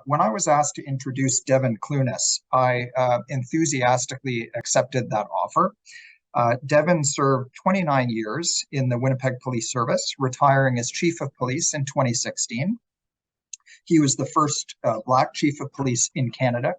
When I was asked to introduce Devon Clunis, I enthusiastically accepted that offer. Devon served 29 years in the Winnipeg Police Service, retiring as Chief of Police in 2016. He was the first Black Chief of Police in Canada.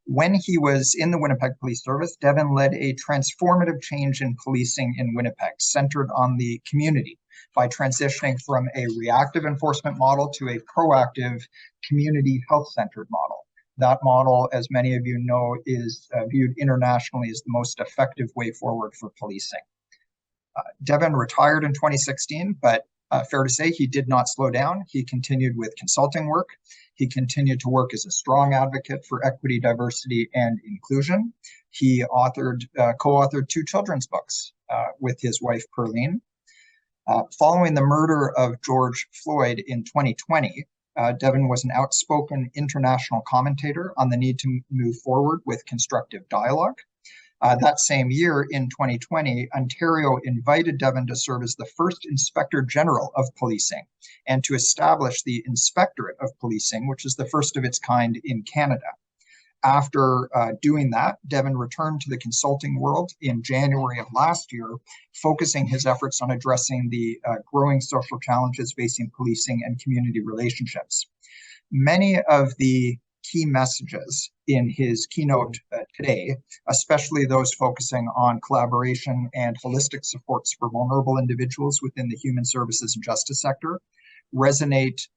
When he was in the Winnipeg Police Service, Devon led a transformative change in policing in Winnipeg, centered on the community, by transitioning from a reactive enforcement model to a proactive community health-centered model. That model, as many of you know, is viewed internationally as the most effective way forward for policing. Devon retired in 2016, but fair to say he did not slow down. He continued with consulting work. He continued to work as a strong advocate for equity, diversity, and inclusion. He co-authored 2 children's books with his wife, Perlene. Following the murder of George Floyd in 2020, Devon was an outspoken international commentator on the need to move forward with constructive dialogue. That same year, in 2020, Ontario invited Devon to serve as the first Inspector General of Policing and to establish the Inspectorate of Policing, which is the first of its kind in Canada. After doing that, Devon returned to the consulting world in January of last year, focusing his efforts on addressing the growing social challenges facing policing and community relationships. Many of the key messages in his keynote today, especially those focusing on collaboration and holistic supports for vulnerable individuals within the human services and justice sector, resonate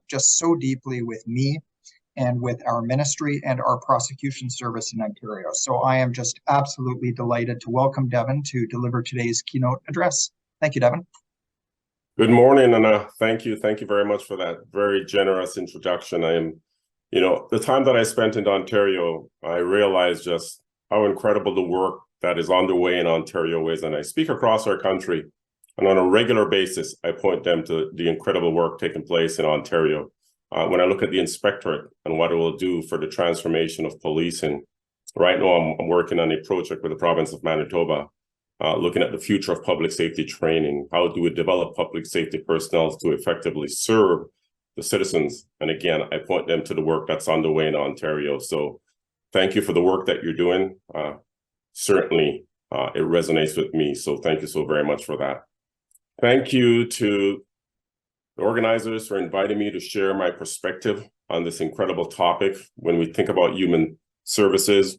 just so deeply with me and with our ministry and our prosecution service in Ontario. So I am just absolutely delighted to welcome Devon to deliver today's keynote address. Thank you, Devon. Good morning, and thank you very much for that very generous introduction. The time that I spent in Ontario, I realized just how incredible the work that is underway in Ontario is, and I speak across our country, and on a regular basis, I point them to the incredible work taking place in Ontario. When I look at the inspectorate and what it will do for the transformation of policing, right now I'm working on a project with the province of Manitoba, looking at the future of public safety training. How do we develop public safety personnel to effectively serve the citizens? And again, I point them to the work that's underway in Ontario. So thank you for the work that you're doing. Certainly, it resonates with me. So thank you so very much for that. Thank you to the organizers for inviting me to share my perspective on this incredible topic. When we think about human services,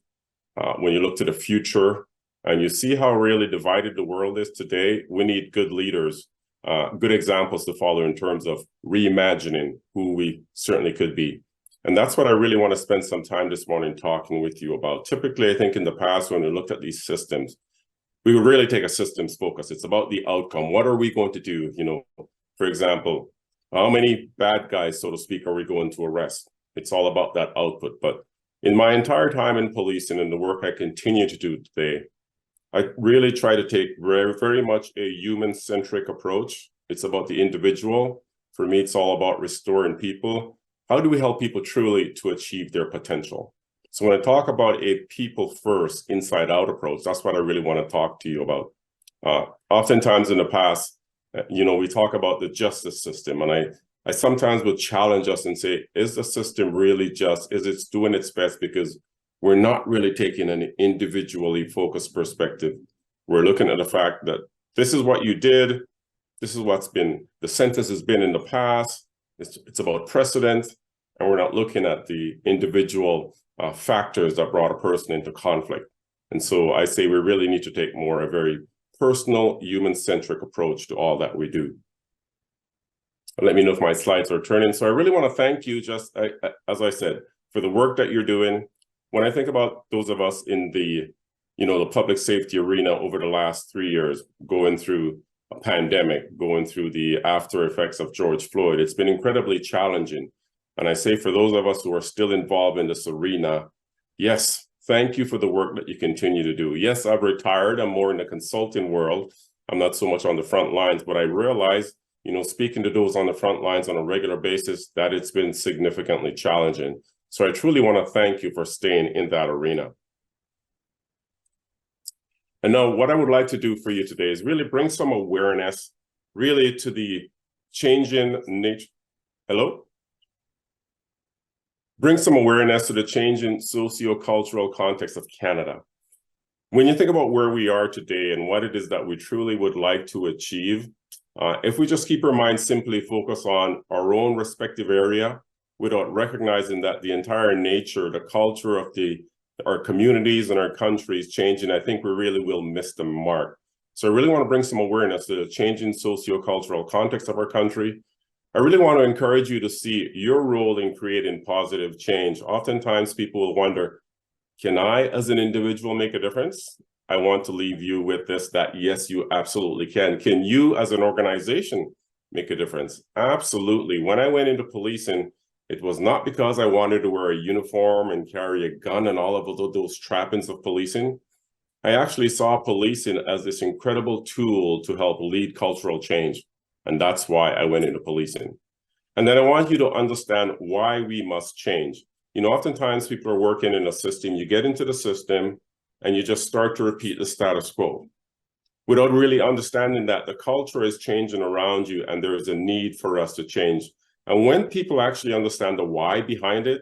when you look to the future and you see how really divided the world is today, we need good leaders, good examples to follow in terms of reimagining who we certainly could be. And that's what I really want to spend some time this morning talking with you about. Typically, I think in the past, when we looked at these systems, we would really take a systems focus. It's about the outcome. What are we going to do? For example, how many bad guys, so to speak, are we going to arrest? It's all about that output. But in my entire time in policing and the work I continue to do today, I really try to take very, very much a human-centric approach. It's about the individual. For me, it's all about restoring people. How do we help people truly to achieve their potential? So when I talk about a people-first, inside-out approach, that's what I really want to talk to you about. Oftentimes in the past, we talk about the justice system, and I sometimes will challenge us and say, is the system really just, is it doing its best? Because we're not really taking an individually focused perspective. We're looking at the fact that this is what you did, this is what's been, the sentence has been in the past, it's about precedent, and we're not looking at the individual factors that brought a person into conflict. And so I say we really need to take more a very personal, human-centric approach to all that we do. Let me know if my slides are turning. So I really want to thank you, just as I said, for the work that you're doing. When I think about those of us in the public safety arena over the last 3 years, going through a pandemic, going through the after effects of George Floyd, it's been incredibly challenging. And I say for those of us who are still involved in this arena, yes, thank you for the work that you continue to do. Yes, I've retired. I'm more in the consulting world. I'm not so much on the front lines, but I realize, speaking to those on the front lines on a regular basis, that it's been significantly challenging. So I truly want to thank you for staying in that arena. And now what I would like to do for you today is really bring some awareness really to the changing nature. Hello? bring some awareness to the changing socio-cultural context of Canada. When you think about where we are today and what it is that we truly would like to achieve, if we just keep our minds simply focused on our own respective area without recognizing that the entire nature, the culture of our communities and our country is changing, I think we really will miss the mark. So I really want to bring some awareness to the changing socio-cultural context of our country. I really want to encourage you to see your role in creating positive change. Oftentimes people will wonder, can I, as an individual, make a difference? I want to leave you with this, that yes, you absolutely can. Can you, as an organization, make a difference? Absolutely. When I went into policing, it was not because I wanted to wear a uniform and carry a gun and all of those trappings of policing. I actually saw policing as this incredible tool to help lead cultural change. And that's why I went into policing. And then I want you to understand why we must change. You know, oftentimes people are working in a system, you get into the system and you just start to repeat the status quo without really understanding that the culture is changing around you and there is a need for us to change. And when people actually understand the why behind it,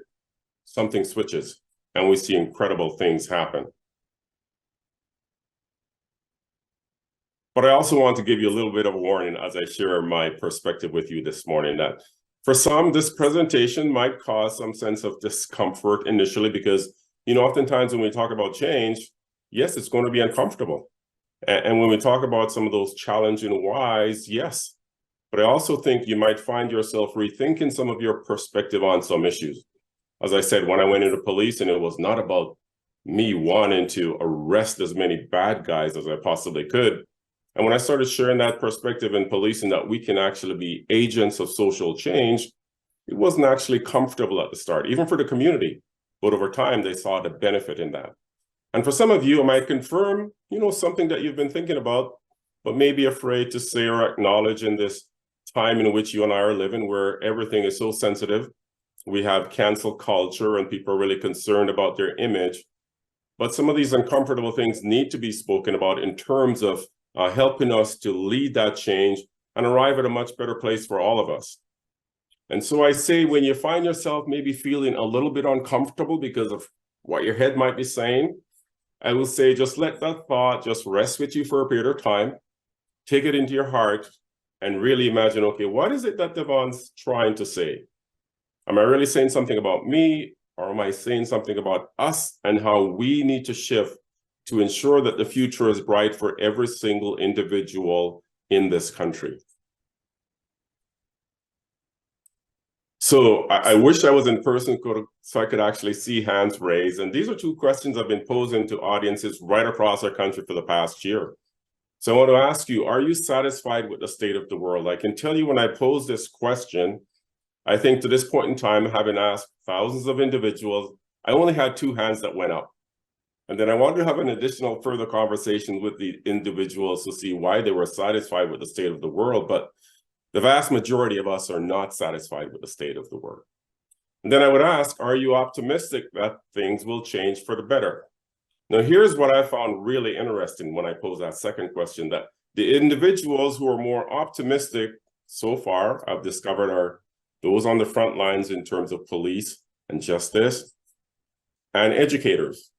something switches and we see incredible things happen. But I also want to give you a little bit of a warning as I share my perspective with you this morning, that for some, this presentation might cause some sense of discomfort initially because, you know, oftentimes when we talk about change, yes, it's going to be uncomfortable. And when we talk about some of those challenging whys, yes. But I also think you might find yourself rethinking some of your perspective on some issues. As I said, when I went into policing, it was not about me wanting to arrest as many bad guys as I possibly could. And when I started sharing that perspective in policing, that we can actually be agents of social change, it wasn't actually comfortable at the start, even for the community. But over time, they saw the benefit in that. And for some of you, it might confirm, you know, something that you've been thinking about, but maybe afraid to say or acknowledge in this time in which you and I are living, where everything is so sensitive. We have cancel culture and people are really concerned about their image. But some of these uncomfortable things need to be spoken about in terms of helping us to lead that change and arrive at a much better place for all of us. And so I say, when you find yourself maybe feeling a little bit uncomfortable because of what your head might be saying, I will say, just let that thought just rest with you for a period of time, take it into your heart and really imagine, okay, what is it that Devon's trying to say? Am I really saying something about me, or am I saying something about us and how we need to shift to ensure that the future is bright for every single individual in this country? So I wish I was in person so I could actually see hands raised. And these are two questions I've been posing to audiences right across our country for the past year. So I want to ask you, are you satisfied with the state of the world? I can tell you, when I pose this question, I think to this point in time, having asked thousands of individuals, I only had 2 hands that went up. And then I wanted to have an additional further conversation with the individuals to see why they were satisfied with the state of the world. But the vast majority of us are not satisfied with the state of the world. And then I would ask, are you optimistic that things will change for the better? Now, here's what I found really interesting when I posed that second question, that the individuals who are more optimistic so far, I've discovered, are those on the front lines in terms of police and justice and educators.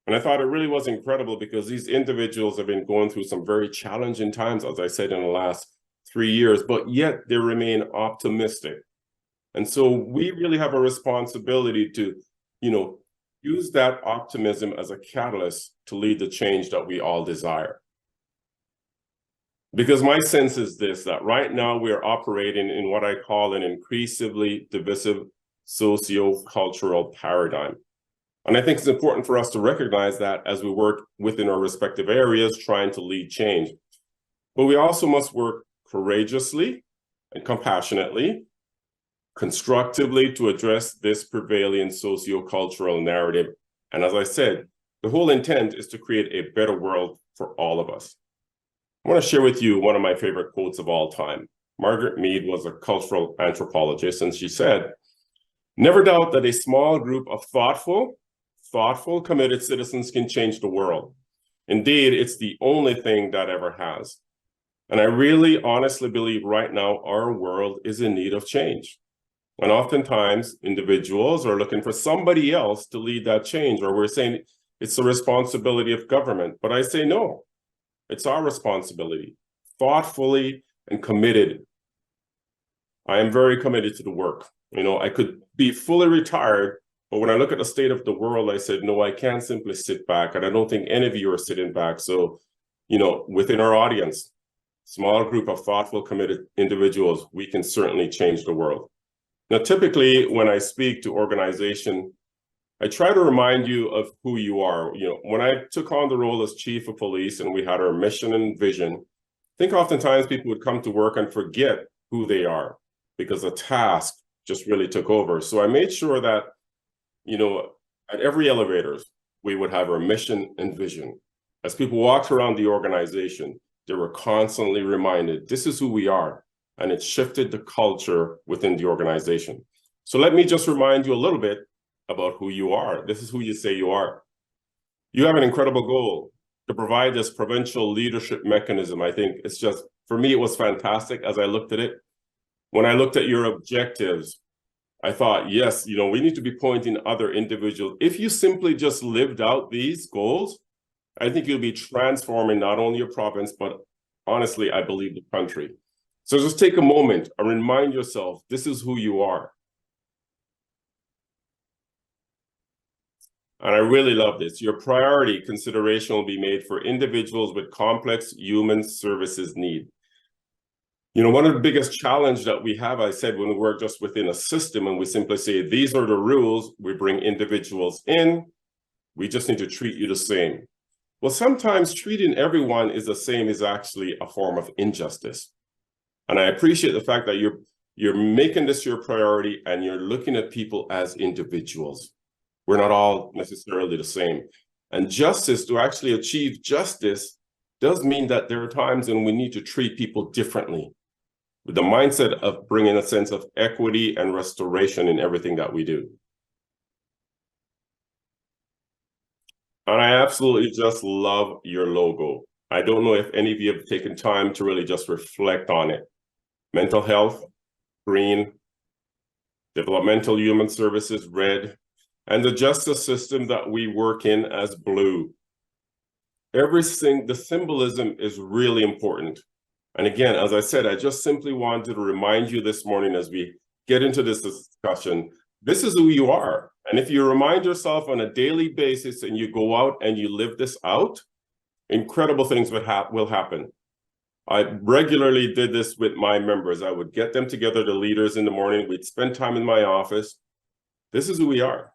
And I thought it really was incredible because these individuals have been going through some very challenging times, as I said, in the last 3 years, but yet they remain optimistic. And so we really have a responsibility to, use that optimism as a catalyst to lead the change that we all desire. Because my sense is this, that right now we're operating in what I call an increasingly divisive socio-cultural paradigm. And I think it's important for us to recognize that as we work within our respective areas, trying to lead change. But we also must work courageously and compassionately, constructively, to address this prevailing socio-cultural narrative. And as I said, the whole intent is to create a better world for all of us. I want to share with you one of my favorite quotes of all time. Margaret Mead was a cultural anthropologist, and she said, "Never doubt that a small group of thoughtful, committed citizens can change the world. Indeed, it's the only thing that ever has." And I really honestly believe right now our world is in need of change. And oftentimes individuals are looking for somebody else to lead that change, or we're saying it's the responsibility of government. But I say, no, it's our responsibility, thoughtfully and committed. I am very committed to the work. I could be fully retired, but when I look at the state of the world, I said, no, I can't simply sit back. And I don't think any of you are sitting back. So, within our audience, small group of thoughtful, committed individuals, we can certainly change the world. Now, typically, when I speak to organization, I try to remind you of who you are. When I took on the role as chief of police and we had our mission and vision, I think oftentimes people would come to work and forget who they are because the task just really took over. So I made sure that, at every elevator, we would have our mission and vision. As people walked around the organization, they were constantly reminded, this is who we are. And it shifted the culture within the organization. So let me just remind you a little bit about who you are. This is who you say you are. You have an incredible goal to provide this provincial leadership mechanism. I think it's just, for me, it was fantastic as I looked at it. When I looked at your objectives, I thought, yes, we need to be pointing other individuals. If you simply just lived out these goals, I think you'll be transforming not only your province, but honestly, I believe the country. So just take a moment and remind yourself, this is who you are. And I really love this. Your priority consideration will be made for individuals with complex human services need. One of the biggest challenges that we have, I said, when we work just within a system and we simply say, these are the rules, we bring individuals in, we just need to treat you the same. Well, sometimes treating everyone is the same is actually a form of injustice. And I appreciate the fact that you're making this your priority and you're looking at people as individuals. We're not all necessarily the same. And justice, to actually achieve justice, does mean that there are times when we need to treat people differently, with the mindset of bringing a sense of equity and restoration in everything that we do. And I absolutely just love your logo. I don't know if any of you have taken time to really just reflect on it. Mental health, green, developmental human services, red, and the justice system that we work in as blue. Everything, the symbolism is really important. And again, as I said, I just simply wanted to remind you this morning as we get into this discussion, this is who you are. And if you remind yourself on a daily basis and you go out and you live this out, incredible things will happen. I regularly did this with my members. I would get them together, the leaders, in the morning. We'd spend time in my office. This is who we are.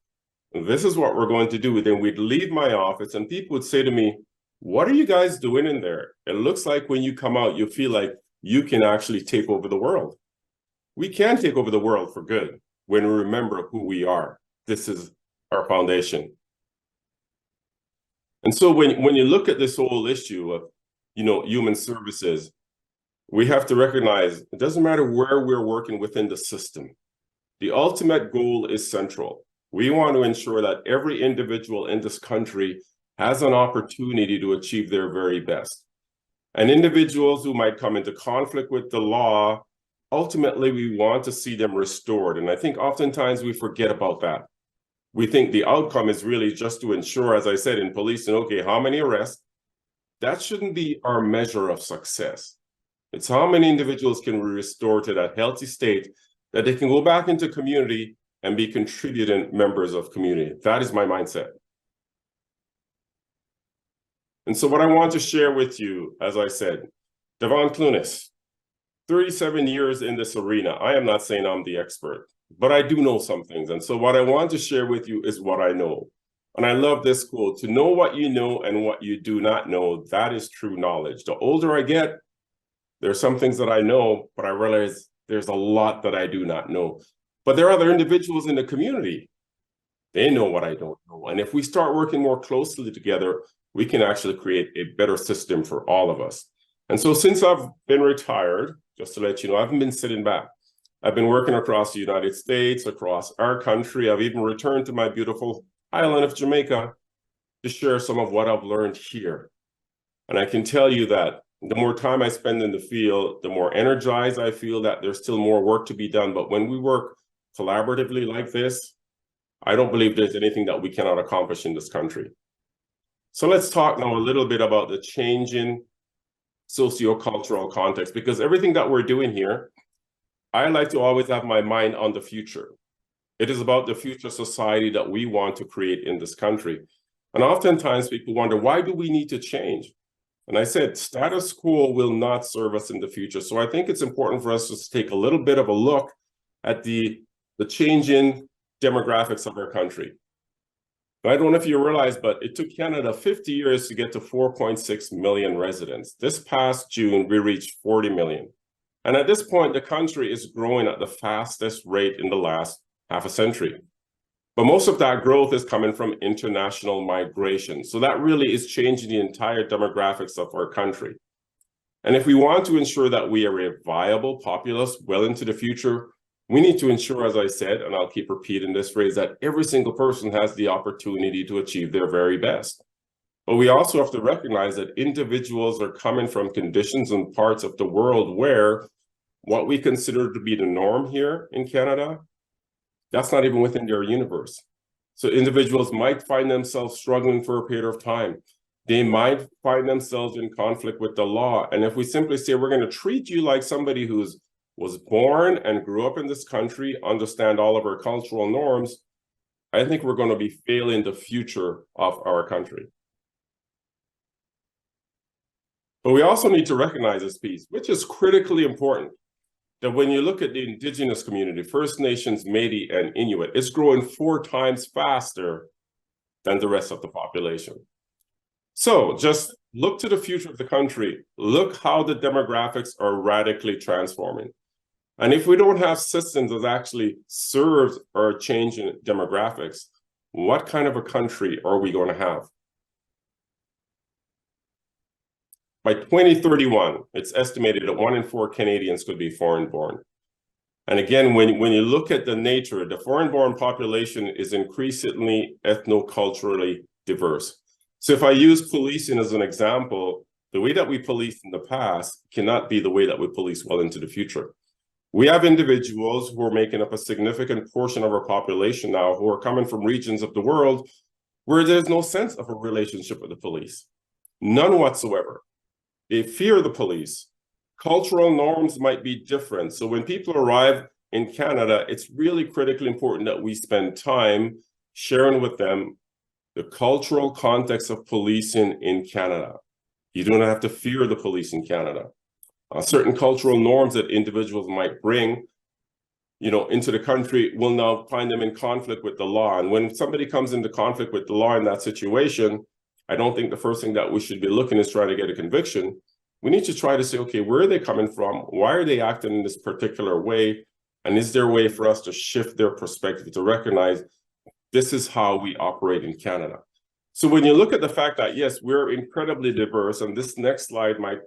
And this is what we're going to do. Then we'd leave my office and people would say to me, what are you guys doing in there? It looks like when you come out, you feel like you can actually take over the world. We can take over the world for good when we remember who we are. This is our foundation. And so when you look at this whole issue of, human services, we have to recognize it doesn't matter where we're working within the system. The ultimate goal is central. We want to ensure that every individual in this country has an opportunity to achieve their very best. And individuals who might come into conflict with the law, ultimately we want to see them restored. And I think oftentimes we forget about that. We think the outcome is really just to ensure, as I said, in policing, okay, how many arrests? That shouldn't be our measure of success. It's how many individuals can we restore to that healthy state that they can go back into community and be contributing members of community. That is my mindset. And so what I want to share with you, as I said, Devon Clunis, 37 years in this arena. I am not saying I'm the expert, but I do know some things. And so what I want to share with you is what I know. And I love this quote, to know what you know and what you do not know, that is true knowledge. The older I get, there's some things that I know, but I realize there's a lot that I do not know. But there are other individuals in the community. They know what I don't know. And if we start working more closely together, we can actually create a better system for all of us. And so since I've been retired, just to let you know, I haven't been sitting back. I've been working across the United States, across our country. I've even returned to my beautiful island of Jamaica to share some of what I've learned here. And I can tell you that the more time I spend in the field, the more energized I feel that there's still more work to be done. But when we work collaboratively like this, I don't believe there's anything that we cannot accomplish in this country. So let's talk now a little bit about the changing sociocultural context, because everything that we're doing here, I like to always have my mind on the future. It is about the future society that we want to create in this country. And oftentimes people wonder, why do we need to change? And I said, status quo will not serve us in the future. So I think it's important for us to take a little bit of a look at the changing demographics of our country. I don't know if you realize, but it took Canada 50 years to get to 4.6 million residents. This past June, we reached 40 million. And at this point, the country is growing at the fastest rate in the last half a century. But most of that growth is coming from international migration. So that really is changing the entire demographics of our country. And if we want to ensure that we are a viable populace well into the future, we need to ensure, as I said, and I'll keep repeating this phrase, that every single person has the opportunity to achieve their very best. But we also have to recognize that individuals are coming from conditions and parts of the world where what we consider to be the norm here in Canada, that's not even within their universe. So individuals might find themselves struggling for a period of time. They might find themselves in conflict with the law. And if we simply say, we're going to treat you like somebody who's was born and grew up in this country, understand all of our cultural norms, I think we're going to be failing the future of our country. But we also need to recognize this piece, which is critically important, that when you look at the Indigenous community, First Nations, Métis, and Inuit, it's growing 4 times faster than the rest of the population. So just look to the future of the country. Look how the demographics are radically transforming. And if we don't have systems that actually serve our changing demographics, what kind of a country are we going to have? By 2031, it's estimated that 1 in 4 Canadians could be foreign-born. And again, when you look at the nature, the foreign-born population is increasingly ethnoculturally diverse. So if I use policing as an example, the way that we policed in the past cannot be the way that we police well into the future. We have individuals who are making up a significant portion of our population now who are coming from regions of the world where there's no sense of a relationship with the police. None whatsoever. They fear the police. Cultural norms might be different. So when people arrive in Canada, it's really critically important that we spend time sharing with them the cultural context of policing in Canada. You don't have to fear the police in Canada. Certain cultural norms that individuals might bring, into the country will now find them in conflict with the law. And when somebody comes into conflict with the law in that situation, I don't think the first thing that we should be looking is trying to get a conviction. We need to try to say, okay, where are they coming from? Why are they acting in this particular way? And is there a way for us to shift their perspective to recognize this is how we operate in Canada? So when you look at the fact that, yes, we're incredibly diverse, and this next slide might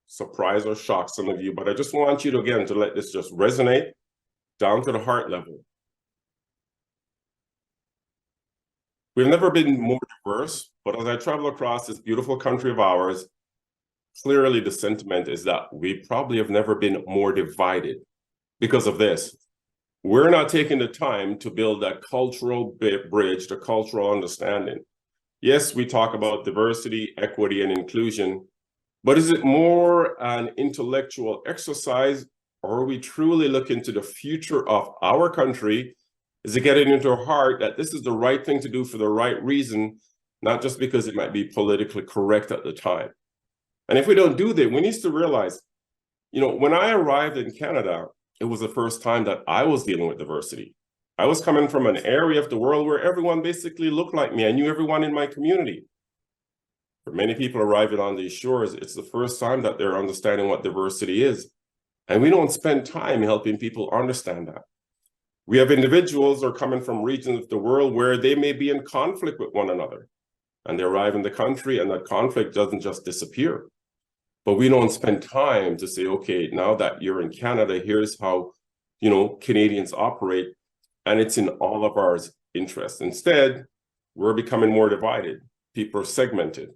surprise or shock some of you, but I just want you to, again, to let this just resonate down to the heart level. We've never been more diverse, but as I travel across this beautiful country of ours, clearly the sentiment is that we probably have never been more divided because of this. We're not taking the time to build that cultural bridge, the cultural understanding. Yes, we talk about diversity, equity, and inclusion, but is it more an intellectual exercise, or are we truly looking to the future of our country? Is it getting into our heart that this is the right thing to do for the right reason, not just because it might be politically correct at the time? And if we don't do that, we need to realize, when I arrived in Canada, it was the first time that I was dealing with diversity. I was coming from an area of the world where everyone basically looked like me. I knew everyone in my community. For many people arriving on these shores, it's the first time that they're understanding what diversity is. And we don't spend time helping people understand that. We have individuals who are coming from regions of the world where they may be in conflict with one another. And they arrive in the country and that conflict doesn't just disappear. But we don't spend time to say, okay, now that you're in Canada, here's how, Canadians operate. And it's in all of our interests. Instead, we're becoming more divided. People are segmented.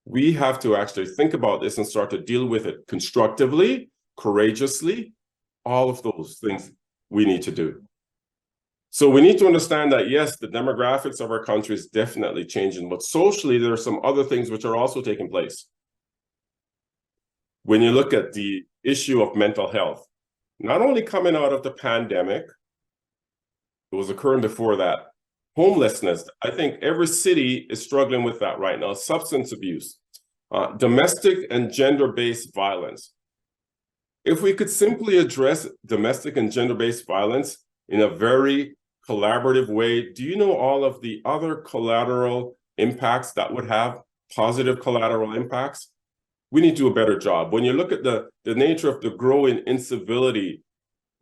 We have to actually think about this and start to deal with it constructively, courageously, all of those things we need to do. So we need to understand that, yes, the demographics of our country is definitely changing, but socially, there are some other things which are also taking place. When you look at the issue of mental health, not only coming out of the pandemic, it was occurring before that. Homelessness, I think every city is struggling with that right now. Substance abuse, domestic and gender-based violence. If we could simply address domestic and gender-based violence in a very collaborative way, do you know all of the other collateral impacts that would have, positive collateral impacts? We need to do a better job. When you look at the nature of the growing incivility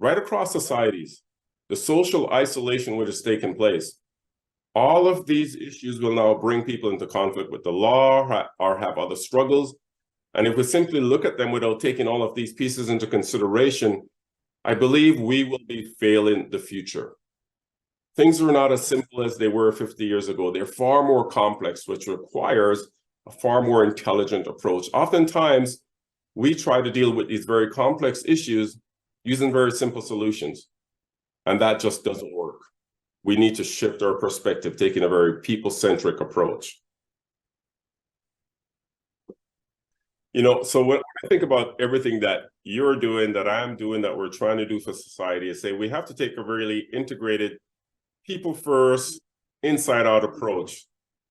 right across societies, the social isolation which is taking place, all of these issues will now bring people into conflict with the law or have other struggles. And if we simply look at them without taking all of these pieces into consideration, I believe we will be failing the future. Things are not as simple as they were 50 years ago. They're far more complex, which requires a far more intelligent approach. Oftentimes, we try to deal with these very complex issues using very simple solutions, and that just doesn't work. We need to shift our perspective, taking a very people-centric approach. You know, so when I think about everything that you're doing, that I'm doing, that we're trying to do for society, is say we have to take a really integrated, people-first, inside-out approach.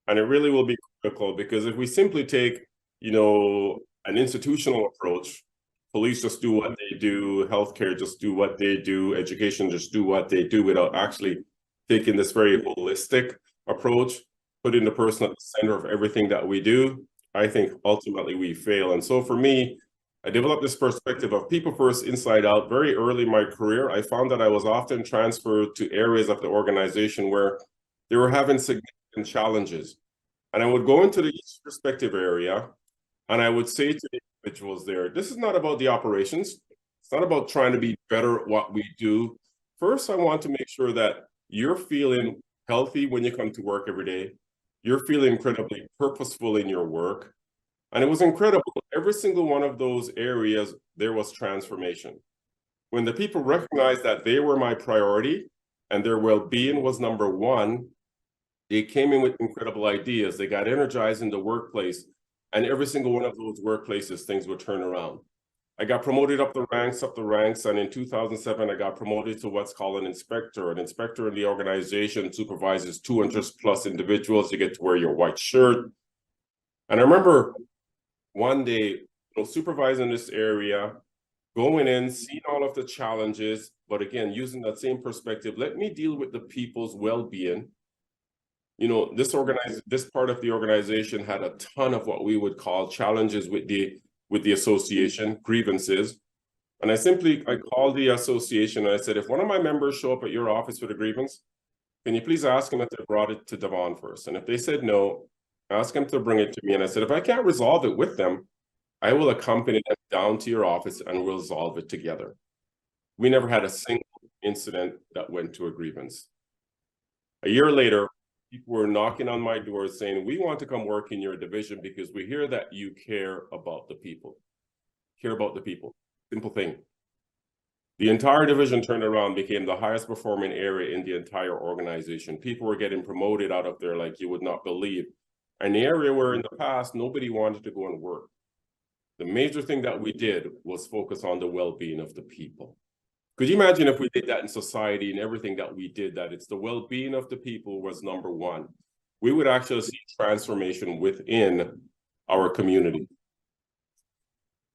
And it really will be critical, because if we simply take, you know, an institutional approach, police just do what they do, healthcare just do what they do, education just do what they do, without actually taking this very holistic approach, putting the person at the center of everything that we do, I think ultimately we fail. And so for me, I developed this perspective of people first, inside out. Very early in my career, I found that I was often transferred to areas of the organization where they were having significant challenges. And I would go into each respective area, and I would say to the individuals there, this is not about the operations. It's not about trying to be better at what we do. First, I want to make sure that you're feeling healthy when you come to work every day. You're feeling incredibly purposeful in your work. And it was incredible. Every single one of those areas, there was transformation. When the people recognized that they were my priority and their well-being was number one, they came in with incredible ideas. They got energized in the workplace, and every single one of those workplaces, things would turn around. I got promoted up the ranks, and in 2007, I got promoted to what's called an inspector. An inspector in the organization supervises 200 plus individuals. You get to wear your white shirt. And I remember one day, you know, supervising this area, going in, seeing all of the challenges, but again, using that same perspective, let me deal with the people's well-being. You know, this part of the organization had a ton of what we would call challenges with the association, grievances. And I called the association and I said, if one of my members show up at your office with a grievance, can you please ask them if they brought it to Devon first? And if they said no, ask them to bring it to me. And I said, if I can't resolve it with them, I will accompany them down to your office and we'll resolve it together. We never had a single incident that went to a grievance. A year later, people were knocking on my door saying, we want to come work in your division because we hear that you care about the people. Care about the people. Simple thing. The entire division turned around, became the highest performing area in the entire organization. People were getting promoted out of there like you would not believe. An area where in the past, nobody wanted to go and work. The major thing that we did was focus on the well-being of the people. Could you imagine if we did that in society and everything that we did, that it's the well-being of the people was number one? We would actually see transformation within our community.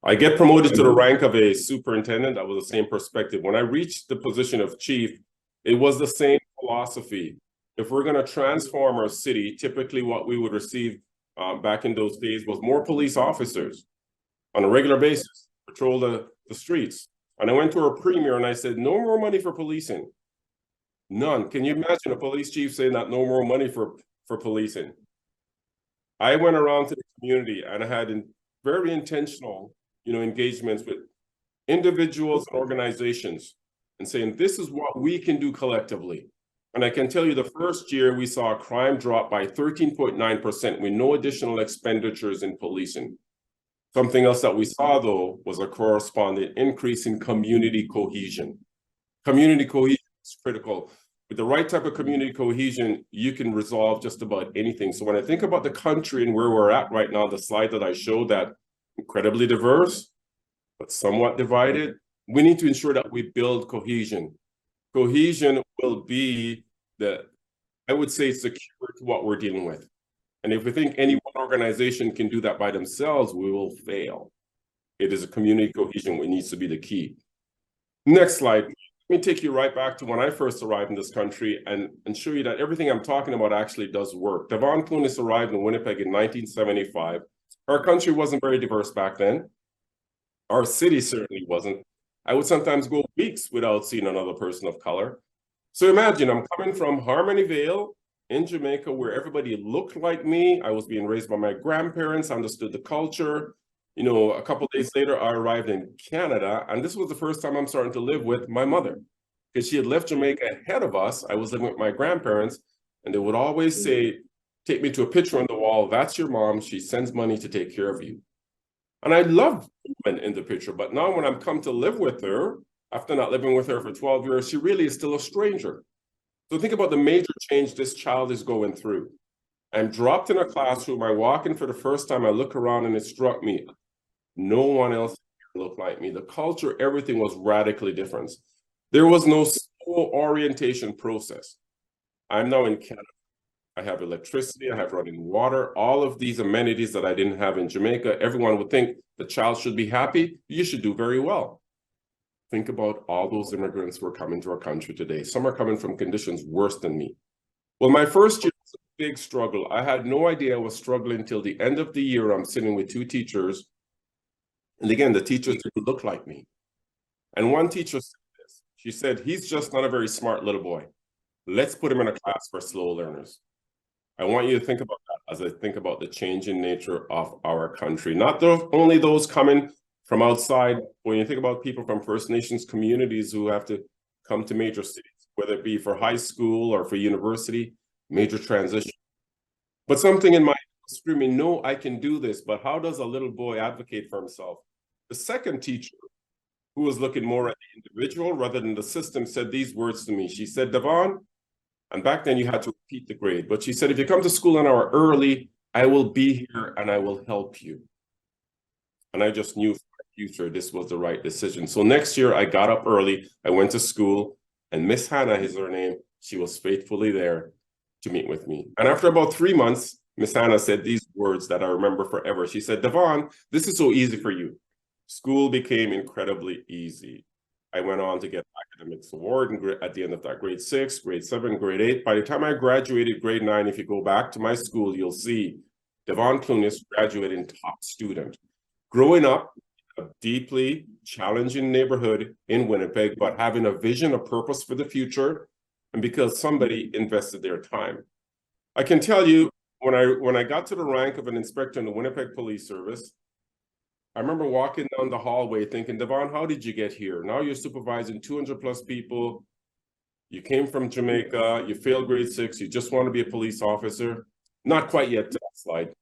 I get promoted to the rank of a superintendent. That was the same perspective. When I reached the position of chief, it was the same philosophy. If we're going to transform our city, typically what we would receive back in those days was more police officers on a regular basis, patrol the streets. And I went to our premier and I said, no more money for policing. None. Can you imagine a police chief saying that no more money for policing? I went around to the community and I had very intentional, you know, engagements with individuals and organizations and saying, this is what we can do collectively. And I can tell you the first year we saw crime drop by 13.9% with no additional expenditures in policing. Something else that we saw, though, was a corresponding increase in community cohesion. Community cohesion is critical. with the right type of community cohesion, you can resolve just about anything. So when I think about the country and where we're at right now, the slide that I showed, that incredibly diverse, but somewhat divided, we need to ensure that we build cohesion. Cohesion will be I would say, secure to what we're dealing with. And if we think any one organization can do that by themselves, we will fail. It is a community cohesion which needs to be the key. Next slide. Let me take you right back to when I first arrived in this country and show you that everything I'm talking about actually does work. Devon Clunis arrived in Winnipeg in 1975. Our country wasn't very diverse back then. Our city certainly wasn't. I would sometimes go weeks without seeing another person of color. So imagine I'm coming from Harmony Vale in Jamaica, where everybody looked like me. I was being raised by my grandparents, understood the culture. You know, a couple of days later, I arrived in Canada, and this was the first time I'm starting to live with my mother, because she had left Jamaica ahead of us. I was living with my grandparents, and they would always say, take me to a picture on the wall. That's your mom. She sends money to take care of you. And I loved the woman in the picture, but now when I'm come to live with her, after not living with her for 12 years, she really is still a stranger. So think about the major change this child is going through. I'm dropped in a classroom, I walk in for the first time, I look around and it struck me, no one else looked like me. The culture, everything was radically different. There was no school orientation process. I'm now in Canada. I have electricity, I have running water, all of these amenities that I didn't have in Jamaica. Everyone would think the child should be happy, you should do very well. Think about all those immigrants who are coming to our country today. Some are coming from conditions worse than me. Well, my first year was a big struggle. I had no idea I was struggling until the end of the year. I'm sitting with two teachers. And again, the teachers didn't look like me. And one teacher said this. She said, he's just not a very smart little boy. Let's put him in a class for slow learners. I want you to think about that as I think about the changing nature of our country. Not only those coming from outside, when you think about people from First Nations communities who have to come to major cities, whether it be for high school or for university, major transition. But something in my screaming, no, I can do this, but how does a little boy advocate for himself? The second teacher, who was looking more at the individual rather than the system, said these words to me. She said, Devon, and back then you had to repeat the grade, but she said, if you come to school an hour early, I will be here and I will help you. And I just knew for my future this was the right decision. So next year I got up early, I went to school, and Miss Hannah is her name. She was faithfully there to meet with me. And after about 3 months, Miss Hannah said these words that I remember forever. She said, Devon, this is so easy for you. School became incredibly easy. I went on to get academics award at the end of that grade 6, grade 7, grade 8. By the time I graduated grade 9, if you go back to my school, you'll see Devon Clunis graduating top student. Growing up in a deeply challenging neighborhood in Winnipeg, but having a vision, a purpose for the future, and because somebody invested their time. I can tell you, when I got to the rank of an inspector in the Winnipeg Police Service, I remember walking down the hallway thinking, Devon, how did you get here? Now you're supervising 200 plus people. You came from Jamaica, you failed grade 6, you just want to be a police officer. Not quite yet to that slide.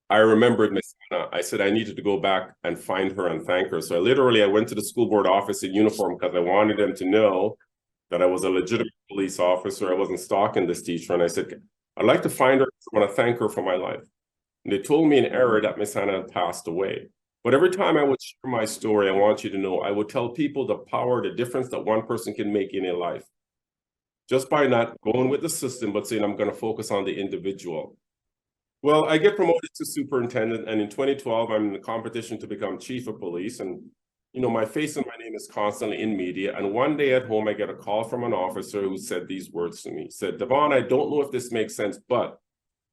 I remembered Miss Anna. I said I needed to go back and find her and thank her. So I went to the school board office in uniform because I wanted them to know that I was a legitimate police officer. I wasn't stalking this teacher. And I said, I'd like to find her. I want to thank her for my life. And they told me in error that Miss Hannah had passed away. But every time I would share my story, I want you to know, I would tell people the power, the difference that one person can make in a life. Just by not going with the system, but saying I'm going to focus on the individual. Well, I get promoted to superintendent, and in 2012, I'm in the competition to become chief of police. And, you know, my face and my name is constantly in media. And one day at home, I get a call from an officer who said these words to me. He said, Devon, I don't know if this makes sense, but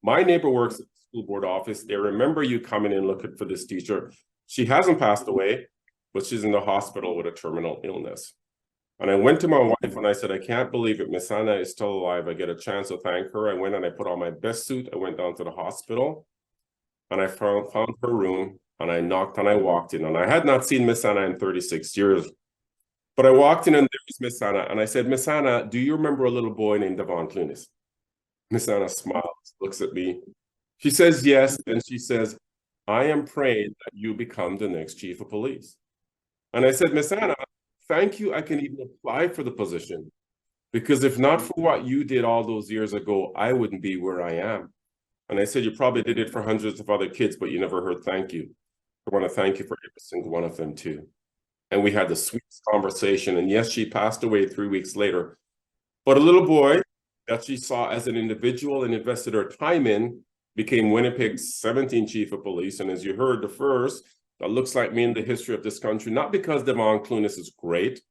my neighbor works at the school board office. They remember you coming in looking for this teacher. She hasn't passed away, but she's in the hospital with a terminal illness. And I went to my wife and I said, I can't believe it. Miss Anna is still alive. I get a chance to thank her. I went and I put on my best suit. I went down to the hospital and I found her room and I knocked and I walked in. And I had not seen Miss Anna in 36 years. But I walked in and there was Miss Anna. And I said, Miss Anna, do you remember a little boy named Devon Clunis? Miss Anna smiles, looks at me. She says, yes. And she says, I am praying that you become the next chief of police. And I said, Miss Anna, thank you. I can even apply for the position. Because if not for what you did all those years ago, I wouldn't be where I am. And I said, you probably did it for hundreds of other kids, but you never heard thank you. I want to thank you for every single one of them too. And we had the sweetest conversation. And yes, she passed away 3 weeks later. But a little boy that she saw as an individual and invested her time in became Winnipeg's 17th chief of police. And as you heard, the first that looks like me in the history of this country, not because Devon Clunis is great,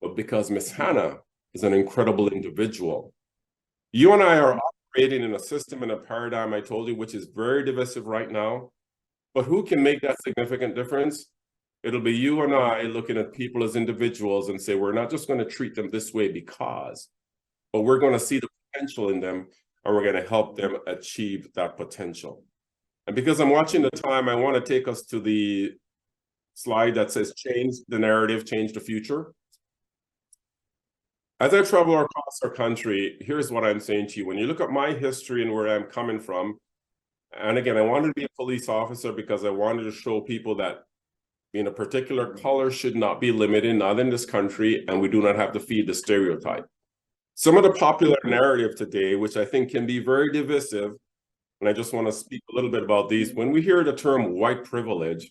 but because Miss Hannah is an incredible individual. You and I are operating in a system and a paradigm, I told you, which is very divisive right now. But who can make that significant difference? It'll be you and I looking at people as individuals and say, we're not just going to treat them this way because, but we're going to see the potential in them and we're going to help them achieve that potential. And because I'm watching the time, I want to take us to the slide that says change the narrative, change the future. As I travel across our country, here's what I'm saying to you. When you look at my history and where I'm coming from, and again, I wanted to be a police officer because I wanted to show people that being a particular color should not be limited, not in this country, and we do not have to feed the stereotype. Some of the popular narrative today, which I think can be very divisive, and I just want to speak a little bit about these. When we hear the term white privilege,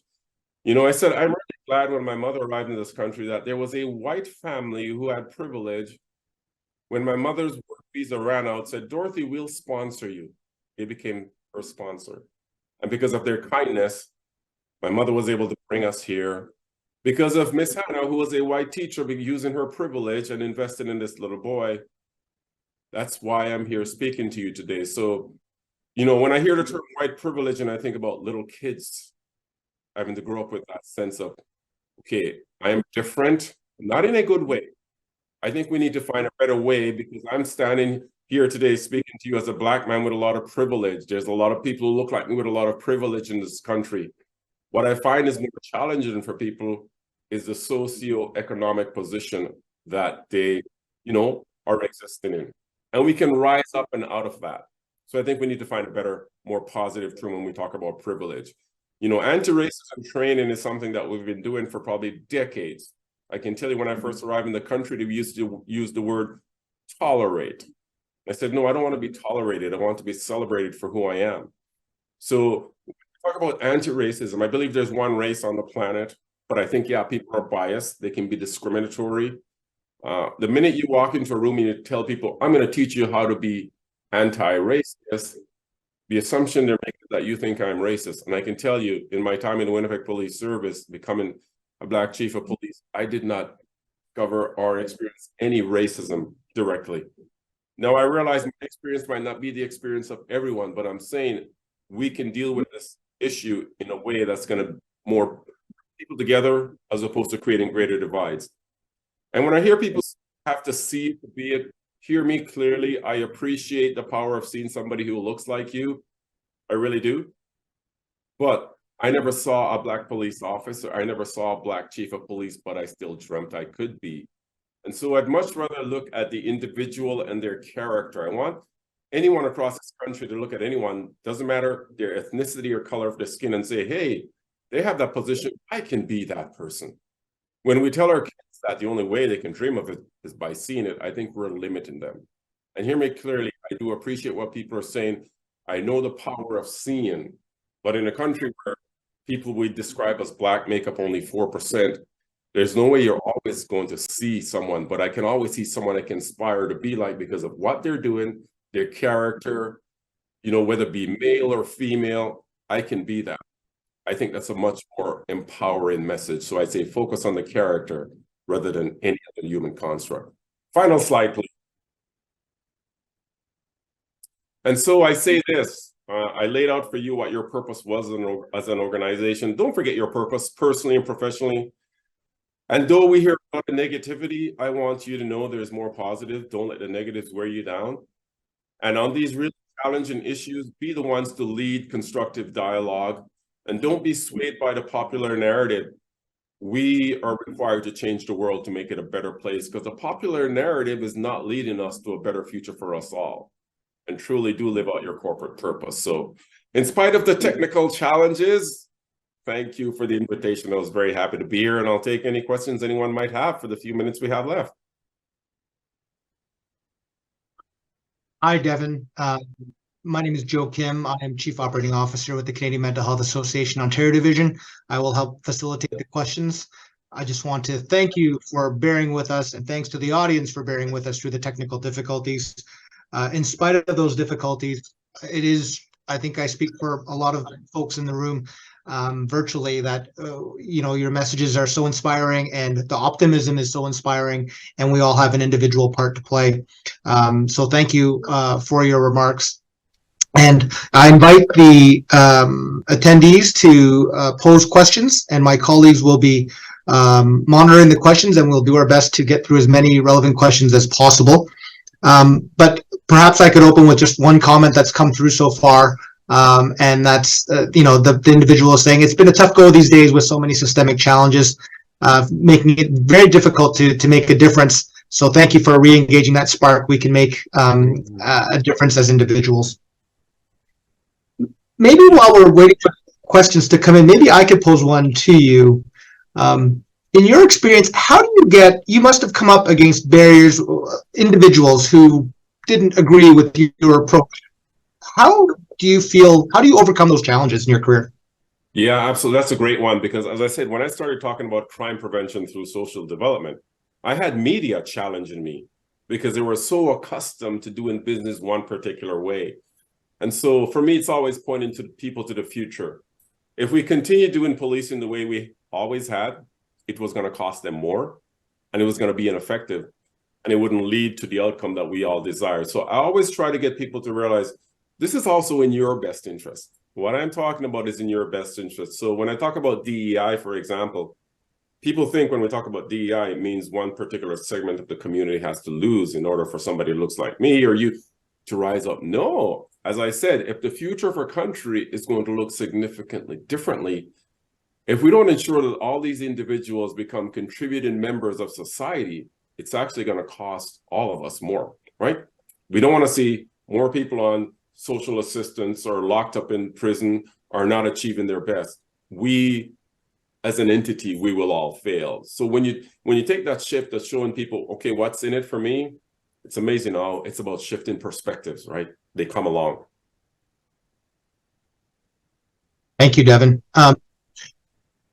you know, I said, I'm really glad when my mother arrived in this country that there was a white family who had privilege. When my mother's work visa ran out, said, Dorothy, we'll sponsor you. They became her sponsor. And because of their kindness, my mother was able to bring us here. Because of Miss Hannah, who was a white teacher, using her privilege and investing in this little boy. That's why I'm here speaking to you today. So, you know, when I hear the term white privilege and I think about little kids having to grow up with that sense of, okay, I am different, not in a good way. I think we need to find a better way because I'm standing here today speaking to you as a Black man with a lot of privilege. There's a lot of people who look like me with a lot of privilege in this country. What I find is more challenging for people is the socioeconomic position that they, you know, are existing in. And we can rise up and out of that. So I think we need to find a better, more positive term when we talk about privilege. You know, anti-racism training is something that we've been doing for probably decades. I can tell you when I first arrived in the country, we used to use the word tolerate. I said, no, I don't want to be tolerated. I want to be celebrated for who I am. So when we talk about anti-racism, I believe there's one race on the planet, but I think, yeah, people are biased. They can be discriminatory. The minute you walk into a room and you tell people, I'm going to teach you how to be anti-racist, the assumption they're making that you think I'm racist. And I can tell you, in my time in the Winnipeg Police Service, becoming a Black chief of police, I did not discover or experience any racism directly. Now, I realize my experience might not be the experience of everyone, but I'm saying we can deal with this issue in a way that's going to more people together as opposed to creating greater divides. And when I hear people have to see it to be it, hear me clearly. I appreciate the power of seeing somebody who looks like you. I really do. But I never saw a Black police officer. I never saw a Black chief of police, but I still dreamt I could be. And so I'd much rather look at the individual and their character. I want anyone across this country to look at anyone, doesn't matter their ethnicity or color of their skin, and say, hey, they have that position. I can be that person. When we tell our kids that the only way they can dream of it is by seeing it, I think we're limiting them. And hear me clearly, I do appreciate what people are saying. I know the power of seeing, but in a country where people we describe as Black make up only 4%, there's no way you're always going to see someone, but I can always see someone I can inspire to be like because of what they're doing, their character, you know, whether it be male or female, I can be that. I think that's a much more empowering message. So I say focus on the character rather than any other human construct. Final slide, please. And so I say this, I laid out for you what your purpose was as an organization. Don't forget your purpose personally and professionally. And though we hear about the negativity, I want you to know there's more positive. Don't let the negatives wear you down. And on these really challenging issues, be the ones to lead constructive dialogue. And don't be swayed by the popular narrative. We are required to change the world to make it a better place because the popular narrative is not leading us to a better future for us all. And truly do live out your corporate purpose. So in spite of the technical challenges, thank you for the invitation. I was very happy to be here, and I'll take any questions anyone might have for the few minutes we have left. Hi, Devon. My name is Joe Kim. I am Chief Operating Officer with the Canadian Mental Health Association Ontario Division. I will help facilitate the questions. I just want to thank you for bearing with us, and thanks to the audience for bearing with us through the technical difficulties. In spite of those difficulties, it is, I think I speak for a lot of folks in the room virtually, that your messages are so inspiring and the optimism is so inspiring, and we all have an individual part to play. So thank you for your remarks. And I invite the attendees to pose questions, and my colleagues will be monitoring the questions, and we'll do our best to get through as many relevant questions as possible. But perhaps I could open with just one comment that's come through so far, and that's, the individual is saying it's been a tough go these days with so many systemic challenges, making it very difficult to make a difference. So thank you for re-engaging that spark. We can make a difference as individuals. Maybe while we're waiting for questions to come in, maybe I could pose one to you. In your experience, how do you must have come up against barriers, individuals who didn't agree with your approach. How do you overcome those challenges in your career? Yeah, absolutely. That's a great one, because as I said, when I started talking about crime prevention through social development, I had media challenging me because they were so accustomed to doing business one particular way. And so for me, it's always pointing to people to the future. If we continue doing policing the way we always had, it was going to cost them more, and it was going to be ineffective, and it wouldn't lead to the outcome that we all desire. So I always try to get people to realize this is also in your best interest. What I'm talking about is in your best interest. So when I talk about DEI, for example, people think when we talk about DEI, it means one particular segment of the community has to lose in order for somebody who looks like me or you to rise up. No, as I said, if the future of our country is going to look significantly differently, if we don't ensure that all these individuals become contributing members of society, it's actually going to cost all of us more, right? We don't want to see more people on social assistance or locked up in prison or not achieving their best. We, as an entity, we will all fail. So when you take that shift of showing people, okay, what's in it for me? It's amazing how it's about shifting perspectives, right? They come along. Thank you, Devon.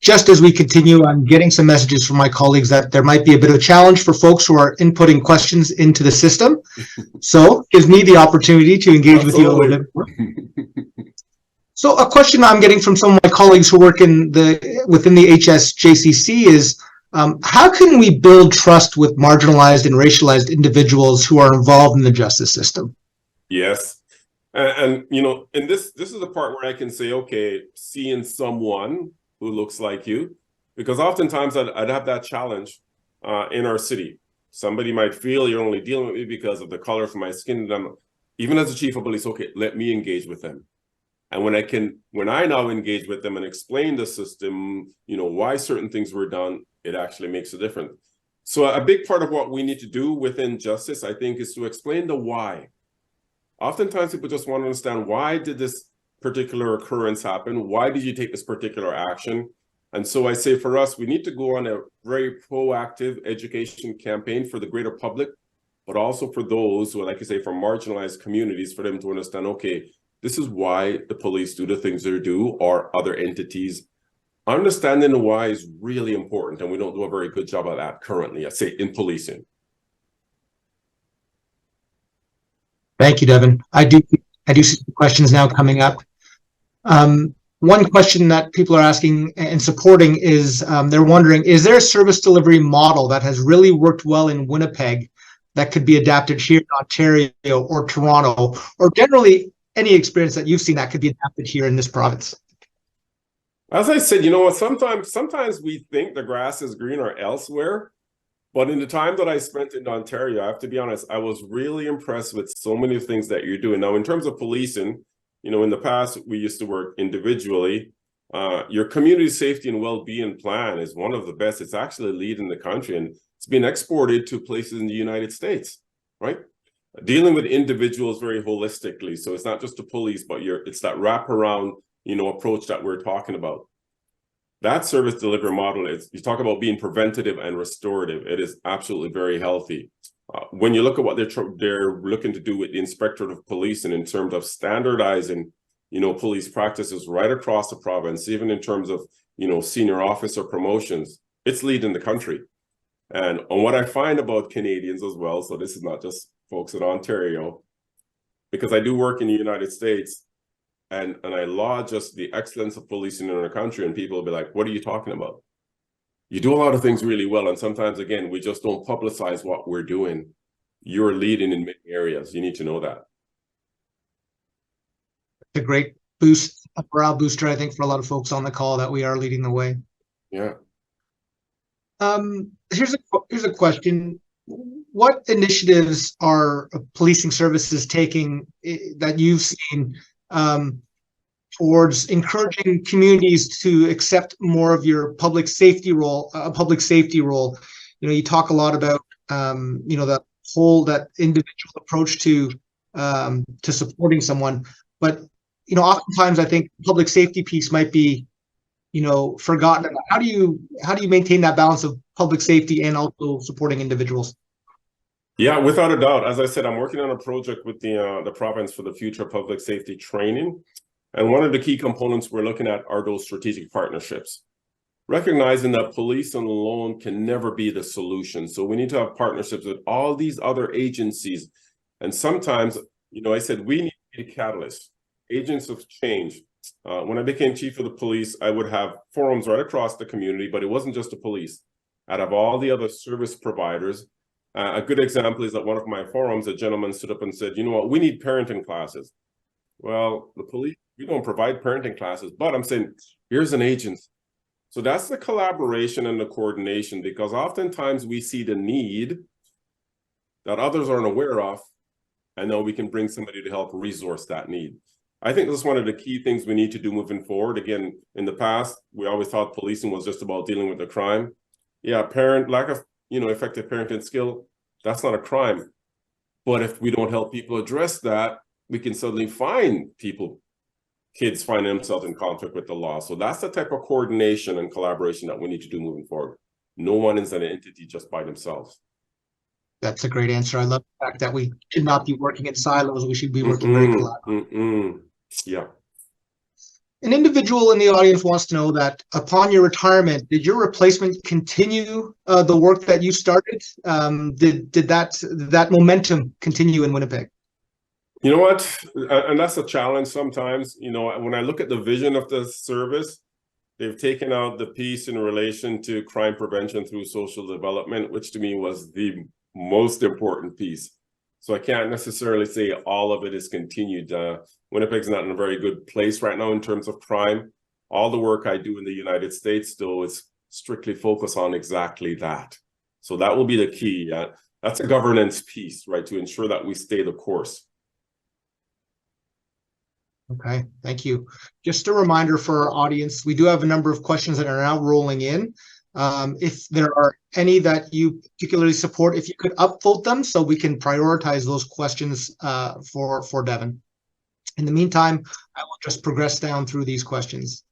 Just as we continue, I'm getting some messages from my colleagues that there might be a bit of a challenge for folks who are inputting questions into the system. So it gives me the opportunity to engage with you a little bit more. So a question I'm getting from some of my colleagues who work within the HSJCC is, how can we build trust with marginalized and racialized individuals who are involved in the justice system? Yes. And and this is the part where I can say, okay, seeing someone who looks like you, because oftentimes I'd have that challenge in our city. Somebody might feel you're only dealing with me because of the color of my skin. And even as a chief of police, okay, let me engage with them. And when I now engage with them and explain the system, why certain things were done, it actually makes a difference. So a big part of what we need to do within justice, I think, is to explain the why. Oftentimes people just want to understand, why did this particular occurrence happen? Why did you take this particular action? And so I say for us, we need to go on a very proactive education campaign for the greater public, but also for those who, like you say, from marginalized communities, for them to understand, okay, this is why the police do the things they do, or other entities. Understanding the why is really important, and we don't do a very good job of that currently, I say, in policing. Thank you, Devon. I do see questions now coming up. One question that people are asking and supporting is, they're wondering, is there a service delivery model that has really worked well in Winnipeg that could be adapted here in Ontario or Toronto, or generally any experience that you've seen that could be adapted here in this province? As I said, sometimes we think the grass is greener elsewhere, but in the time that I spent in Ontario, I have to be honest, I was really impressed with so many things that you're doing. Now, in terms of policing, in the past, we used to work individually. Your community safety and well-being plan is one of the best. It's actually leading the country, and it's been exported to places in the United States, right? Dealing with individuals very holistically. So it's not just the police, but it's that wraparound, approach that we're talking about. That service delivery model is, you talk about being preventative and restorative. It is absolutely very healthy. When you look at what they're looking to do with the inspectorate of police and in terms of standardizing, police practices right across the province, even in terms of, senior officer promotions, it's leading the country. And what I find about Canadians as well, so this is not just folks in Ontario, because I do work in the United States, and I laud just the excellence of policing in our country, and people will be like, what are you talking about? You do a lot of things really well, and sometimes, again, we just don't publicize what we're doing. You're leading in many areas. You need to know that. It's a great boost, a morale booster, I think, for a lot of folks on the call that we are leading the way. Yeah. Here's a question. What initiatives are policing services taking that you've seen towards encouraging communities to accept more of your public safety role? You talk a lot about that individual approach to supporting someone, but oftentimes I think public safety piece might be forgotten about. How do you maintain that balance of public safety and also supporting individuals? Yeah, without a doubt. As I said, I'm working on a project with the province for the future public safety training. And one of the key components we're looking at are those strategic partnerships, recognizing that police alone can never be the solution. So we need to have partnerships with all these other agencies. And sometimes, I said, we need to be a catalyst, agents of change. When I became chief of the police, I would have forums right across the community, but it wasn't just the police. I'd have all the other service providers. A good example is at one of my forums, a gentleman stood up and said, you know what, we need parenting classes. Well, the police, we don't provide parenting classes, but I'm saying, here's an agency. So that's the collaboration and the coordination, because oftentimes we see the need that others aren't aware of, and then we can bring somebody to help resource that need. I think this is one of the key things we need to do moving forward. Again, in the past, we always thought policing was just about dealing with the crime. Yeah, lack of, effective parenting skill, that's not a crime. But if we don't help people address that, we can suddenly find kids find themselves in conflict with the law. So that's the type of coordination and collaboration that we need to do moving forward. No one is an entity just by themselves. That's a great answer. I love the fact that we should not be working in silos. We should be working very collaboratively. Yeah. An individual in the audience wants to know that upon your retirement, did your replacement continue the work that you started? Did that momentum continue in Winnipeg? You know what? And that's a challenge sometimes. When I look at the vision of the service, they've taken out the piece in relation to crime prevention through social development, which to me was the most important piece. So I can't necessarily say all of it is continued. Winnipeg's not in a very good place right now in terms of crime. All the work I do in the United States, though, is strictly focused on exactly that. So that will be the key. That's a governance piece, right, to ensure that we stay the course. Okay, thank you. Just a reminder for our audience, we do have a number of questions that are now rolling in. If there are any that you particularly support, if you could upvote them so we can prioritize those questions for Devon. In the meantime, I will just progress down through these questions.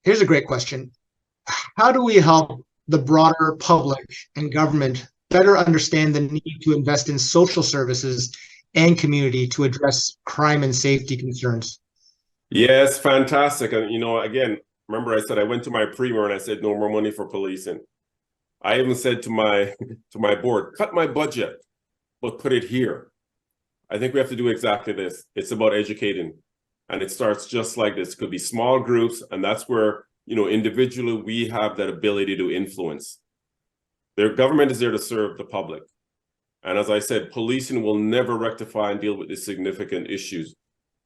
Here's a great question. How do we help the broader public and government better understand the need to invest in social services and community to address crime and safety concerns? Yes, fantastic. And again, remember I said I went to my premier and I said no more money for policing. I even said to my board, cut my budget, but put it here. I think we have to do exactly this. It's about educating, and it starts just like this. It could be small groups, and that's where individually we have that ability to influence. Their government is there to serve the public. And as I said, policing will never rectify and deal with these significant issues.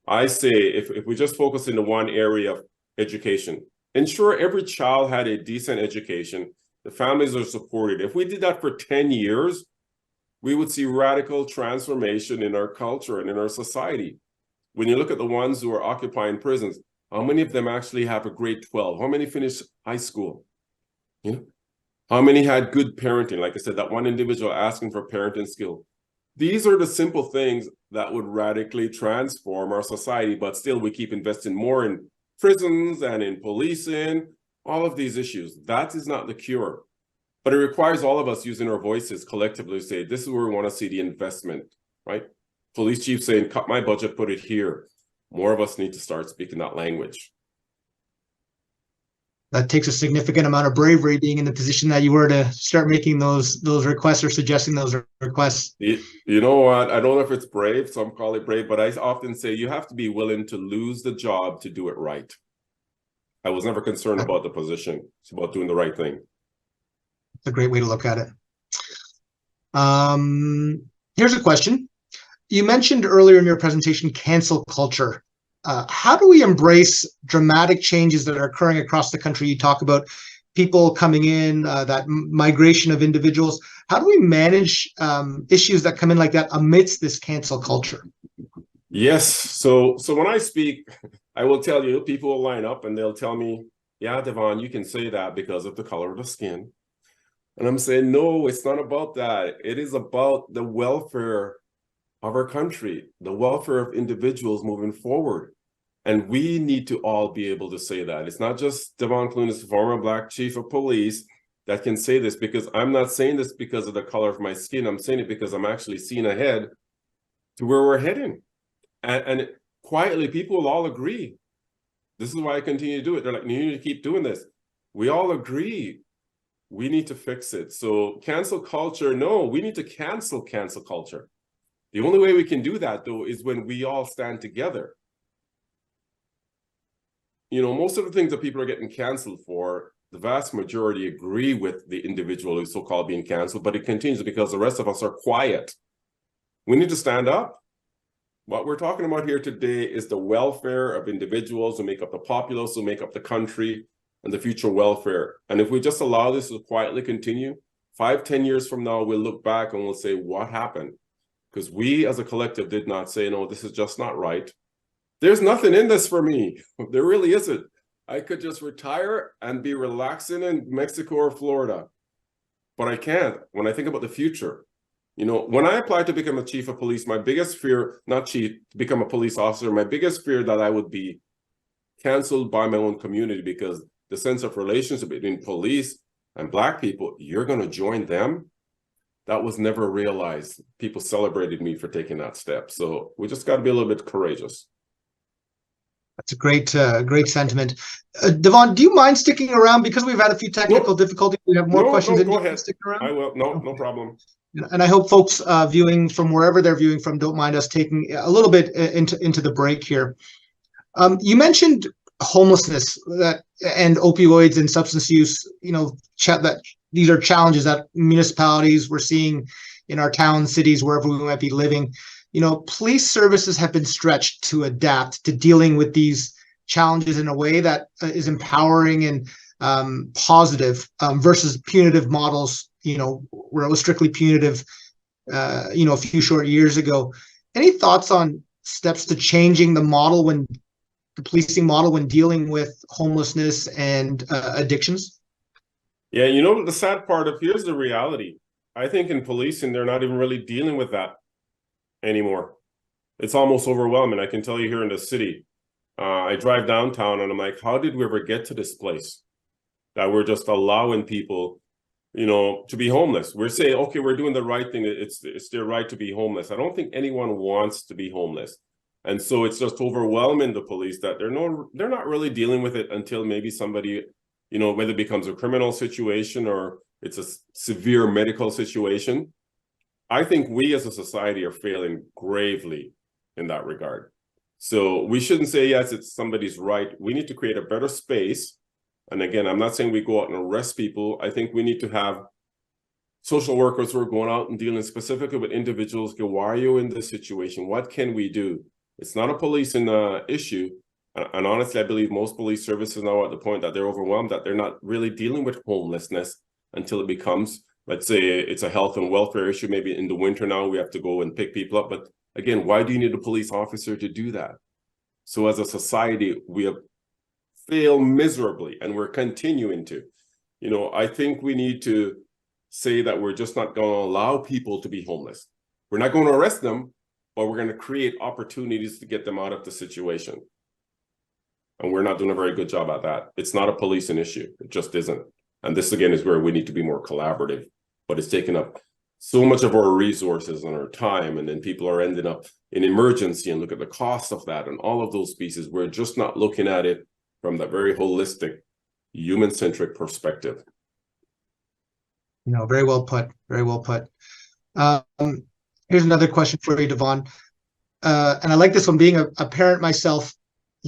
I say if we just focus into one area of education, ensure every child had a decent education, the families are supported. If we did that for 10 years, we would see radical transformation in our culture and in our society. When you look at the ones who are occupying prisons, how many of them actually have a grade 12? How many finished high school? How many had good parenting? Like I said, that one individual asking for parenting skill. These are the simple things that would radically transform our society, but still we keep investing more in prisons and in policing, all of these issues. That is not the cure. But it requires all of us using our voices collectively to say, this is where we want to see the investment, right? Police chief saying, cut my budget, put it here. More of us need to start speaking that language. That takes a significant amount of bravery, being in the position that you were, to start making those requests or suggesting those requests. You know what? I don't know if it's brave, some call it brave, but I often say you have to be willing to lose the job to do it right. I was never concerned about the position. It's about doing the right thing. It's a great way to look at it. Here's a question. You mentioned earlier in your presentation cancel culture. How do we embrace dramatic changes that are occurring across the country? You talk about people coming in, that migration of individuals. How do we manage issues that come in like that amidst this cancel culture? Yes. So when I speak, I will tell you, people will line up and they'll tell me, yeah, Devon, you can say that because of the color of the skin. And I'm saying, no, it's not about that. It is about the welfare of our country, the welfare of individuals moving forward. And we need to all be able to say that. It's not just Devon Clunis, former Black chief of police, that can say this, because I'm not saying this because of the color of my skin. I'm saying it because I'm actually seeing ahead to where we're heading. And quietly, people will all agree. This is why I continue to do it. They're like, you need to keep doing this. We all agree. We need to fix it. So cancel culture, no, we need to cancel culture. The only way we can do that, though, is when we all stand together. You know, most of the things that people are getting canceled for, the vast majority agree with the individual who's so-called being canceled, but it continues because the rest of us are quiet. We need to stand up. What we're talking about here today is the welfare of individuals who make up the populace, who make up the country, and the future welfare. And if we just allow this to quietly continue, 5-10 years from now, we'll look back and we'll say, what happened? Because we as a collective did not say, no, this is just not right. There's nothing in this for me. There really isn't. I could just retire and be relaxing in Mexico or Florida. But I can't when I think about the future. You know, when I applied to become a chief of police, my biggest fear, not chief, to become a police officer, my biggest fear that I would be canceled by my own community, because the sense of relationship between police and Black people, you're going to join them. That was never realized. People celebrated me for taking that step. So we just got to be a little bit courageous. That's a great sentiment. Devon, do you mind sticking around? Because we've had a few technical difficulties. We have more questions. Go ahead. Stick around? I will. No problem. And I hope folks viewing from wherever they're viewing from don't mind us taking a little bit into the break here. You mentioned homelessness and opioids and substance use. You know, that these are challenges that municipalities we're seeing in our towns, cities, wherever we might be living. You know, police services have been stretched to adapt to dealing with these challenges in a way that is empowering and positive versus punitive models, you know, where it was strictly punitive, you know, a few short years ago. Any thoughts on steps to changing the model, when the policing model, when dealing with homelessness and addictions? Yeah, you know, the sad part of, here's the reality. I think in policing, they're not even really dealing with that anymore. It's almost overwhelming. I can tell you here in the city, I drive downtown and I'm like, how did we ever get to this place that we're just allowing people, you know, to be homeless? We're saying, okay, we're doing the right thing. It's their right to be homeless. I don't think anyone wants to be homeless. And so it's just overwhelming the police that they're not really dealing with it until maybe somebody, you know, whether it becomes a criminal situation or it's a severe medical situation. I think we as a society are failing gravely in that regard. So we shouldn't say, yes, it's somebody's right. We need to create a better space. And again, I'm not saying we go out and arrest people. I think we need to have social workers who are going out and dealing specifically with individuals. Okay, why are you in this situation? What can we do? It's not a policing issue. And honestly, I believe most police services now are at the point that they're overwhelmed, that they're not really dealing with homelessness until it becomes, let's say it's a health and welfare issue. Maybe in the winter now we have to go and pick people up. But again, why do you need a police officer to do that? So as a society, we have failed miserably, and we're continuing to. You know, I think we need to say that we're just not going to allow people to be homeless. We're not going to arrest them, but we're going to create opportunities to get them out of the situation. And we're not doing a very good job at that. It's not a policing issue. It just isn't. And this, again, is where we need to be more collaborative, but it's taken up so much of our resources and our time. And then people are ending up in emergency and look at the cost of that and all of those pieces. We're just not looking at it from that very holistic, human-centric perspective. Very well put. Very well put. Here's another question for you, Devon. And I like this one, being a parent myself,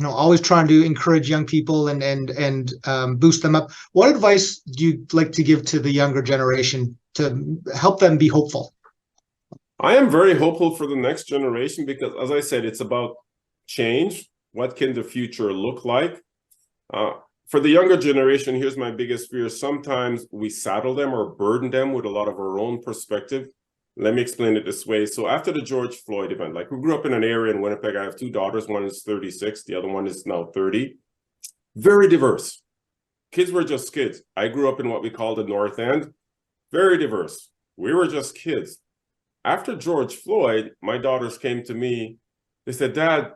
always trying to encourage young people and boost them up. What advice do you like to give to the younger generation to help them be hopeful? I am very hopeful for the next generation because, as I said, it's about change. What can the future look like? For the younger generation, here's my biggest fear. Sometimes we saddle them or burden them with a lot of our own perspective. Let me explain it this way. So after the George Floyd event, like, we grew up in an area in Winnipeg. I have 2 daughters. One is 36. The other one is now 30. Very diverse. Kids were just kids. I grew up in what we call the North End. Very diverse. We were just kids. After George Floyd, my daughters came to me. They said, "Dad,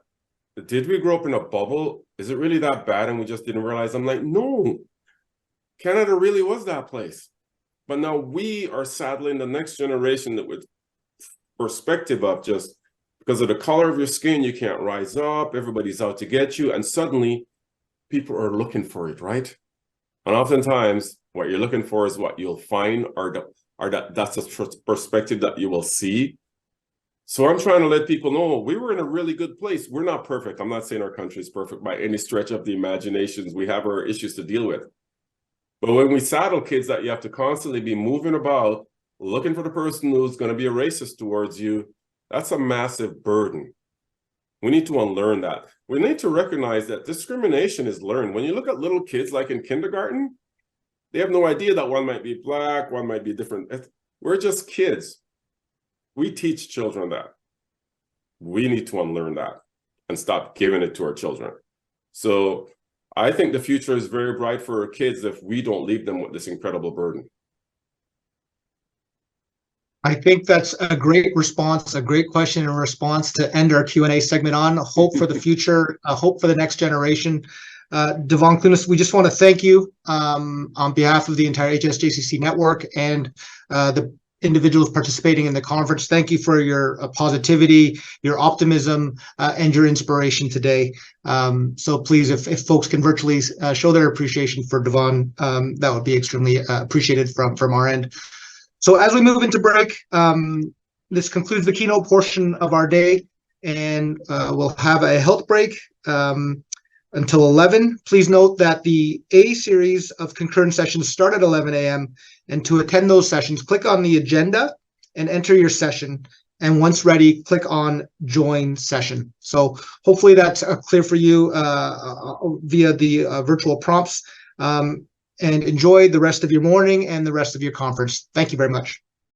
did we grow up in a bubble? Is it really that bad and we just didn't realize?" I'm like, no, Canada really was that place. But now we are saddling the next generation that with perspective of just because of the color of your skin, you can't rise up, everybody's out to get you, and suddenly people are looking for it, right? And oftentimes what you're looking for is what you'll find, that's a perspective that you will see. So I'm trying to let people know we were in a really good place. We're not perfect. I'm not saying our country is perfect by any stretch of the imaginations. We have our issues to deal with. But when we saddle kids that you have to constantly be moving about, looking for the person who's going to be a racist towards you, that's a massive burden. We need to unlearn that. We need to recognize that discrimination is learned. When you look at little kids like in kindergarten, they have no idea that one might be Black, one might be different. We're just kids. We teach children that. We need to unlearn that and stop giving it to our children. So I think the future is very bright for our kids if we don't leave them with this incredible burden. I think that's a great response, a great question and response to end our Q&A segment on. Hope for the future, hope for the next generation. Devon Clunis, we just want to thank you on behalf of the entire HSJCC network and the individuals participating in the conference. Thank you for your positivity, your optimism, and your inspiration today. So please, if folks can virtually show their appreciation for Devon, that would be extremely appreciated from our end. So as we move into break, this concludes the keynote portion of our day, and we'll have a health break until 11. Please note that the A series of concurrent sessions start at 11 a.m. And to attend those sessions, click on the agenda and enter your session. And once ready, click on join session. So hopefully that's clear for you via the virtual prompts. And enjoy the rest of your morning and the rest of your conference. Thank you very much.